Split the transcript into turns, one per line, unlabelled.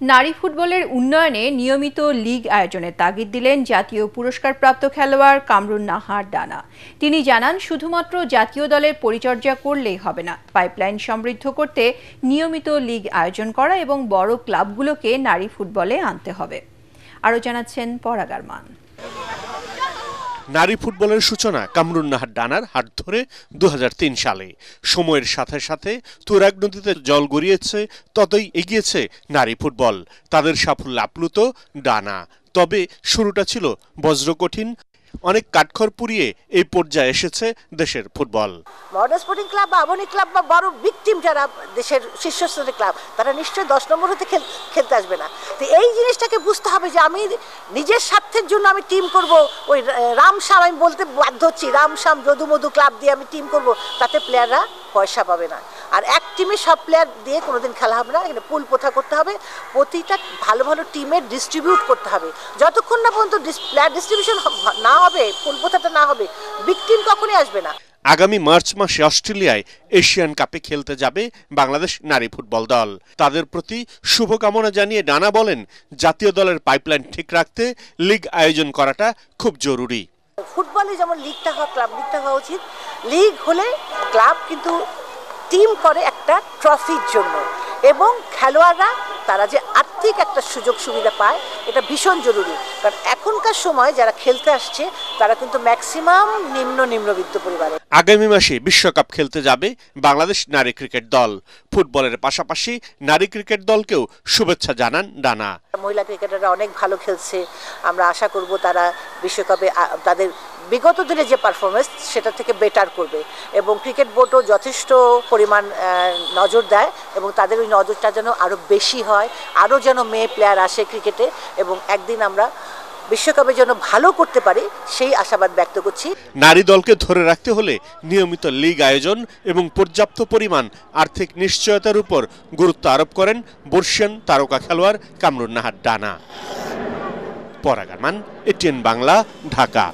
নারী ফুটবলের উন্নয়নে নিয়মিত লীগ আয়োজনের তাগিদ দিলেন জাতীয় পুরস্কারপ্রাপ্ত খেলোয়াড় কামরুন নাহার ডানা। তিনি জানান, শুধুমাত্র জাতীয় দলের পরিচর্যা করলেই হবে না, পাইপলাইন সমৃদ্ধ করতে নিয়মিত লীগ আয়োজন করা এবং বড় ক্লাবগুলোকে নারী ফুটবলে আনতে হবে। আরও জানাচ্ছেন পরাগ আরমান।
নারী ফুটবলের সূচনা কামরুন নাহার ডানার হাত ধরে 2003 সালে। সময়ের সাথে সাথে তুরাগ নদীতে জল গড়িয়েছে, ততই এগিয়েছে নারী ফুটবল। তাদের সাফল্য আপ্লুত ডানা। তবে শুরুটা ছিল বজ্রকঠিন। অনেক কাঠখড় পুড়িয়ে এই পর্যায়ে এসেছে দেশের ফুটবল।
মডার্ন স্পোর্টিং ক্লাব বা আবাহনী ক্লাব বা বড় বিগ টিম যারা দেশের শীর্ষস্থানীয় ক্লাব, তারা নিশ্চয়ই 10 নম্বর হতে খেলতে আসবে না। তো এই জিনিসটাকে বুঝতে হবে যে আমি নিজের স্বার্থের জন্য আমি টিম করব। ওই রামশ্যাম, আমি বলতে বাধ্য হচ্ছি, রামশ্যাম যদুমধু ক্লাব দিয়ে আমি টিম করব, তাতে প্লেয়াররা পয়সা পাবে না। আর এক টিমে সব প্লেয়ার দিয়ে কোনোদিন খেলা হবে না। এখানে পুল প্রথা করতে হবে, প্রতিটা ভালো ভালো টিমের ডিস্ট্রিবিউট করতে হবে। যতক্ষণ না পর্যন্ত প্লেয়ার ডিস্ট্রিবিউশন না হবে, পুল প্রথাটা না হবে, বিগ টিম কখনই আসবে না।
আগামী মার্চ মাসে অস্ট্রেলিয়ায় এশিয়ান কাপে খেলতে যাবে বাংলাদেশ নারী ফুটবল দল। তাদের প্রতি শুভকামনা জানিয়ে ডানা বলেন, জাতীয় দলের পাইপলাইন ঠিক রাখতে লীগ আয়োজন করাটা খুব জরুরি।
ফুটবলে যেমন লিগটা হওয়া, ক্লাব লিগটা হওয়া উচিত। লিগ হলে ক্লাব কিন্তু টিম করে একটা ট্রফির জন্য, এবং খেলোয়াড়রা তারা যে আর্থিক একটা সুযোগ সুবিধা পায়, এটা ভীষণ জরুরি। কারণ এখনকার সময় যারা খেলতে আসছে তারা কিন্তু ম্যাক্সিমাম নিম্নবিত্ত পরিবারে।
আগামী মাসে বিশ্বকাপ খেলতে যাবে বাংলাদেশ নারী ক্রিকেট দল। ফুটবলের পাশাপাশি নারী ক্রিকেট দলকেও শুভেচ্ছা জানান ডানা।
মহিলা ক্রিকেটাররা অনেক ভালো খেলছে, আমরা আশা করব তারা বিশ্বকাপে তাদের বিগত দিনে যে পারফরমেন্স সেটা থেকে বেটার করবে, এবং ক্রিকেট বোর্ডও যথেষ্ট পরিমাণ নজর দেয়, এবং তাদের ওই নজরটা যেন আরও বেশি হয়, আরও যেন মেয়ে প্লেয়ার আসে ক্রিকেটে, এবং একদিন আমরা বিশ্বকাপে যেন ভালো করতে পারি সেই আশাবাদ ব্যক্ত করছি।
নারী দলকে ধরে রাখতে হলে নিয়মিত লীগ আয়োজন এবং পর্যাপ্ত পরিমাণ আর্থিক নিশ্চয়তার উপর গুরুত্ব আরোপ করেন বর্ষিয়ান তারকা খেলোয়াড় কামরুন নাহার ডানা। পরাগ আরমান, এটিএন বাংলা, ঢাকা।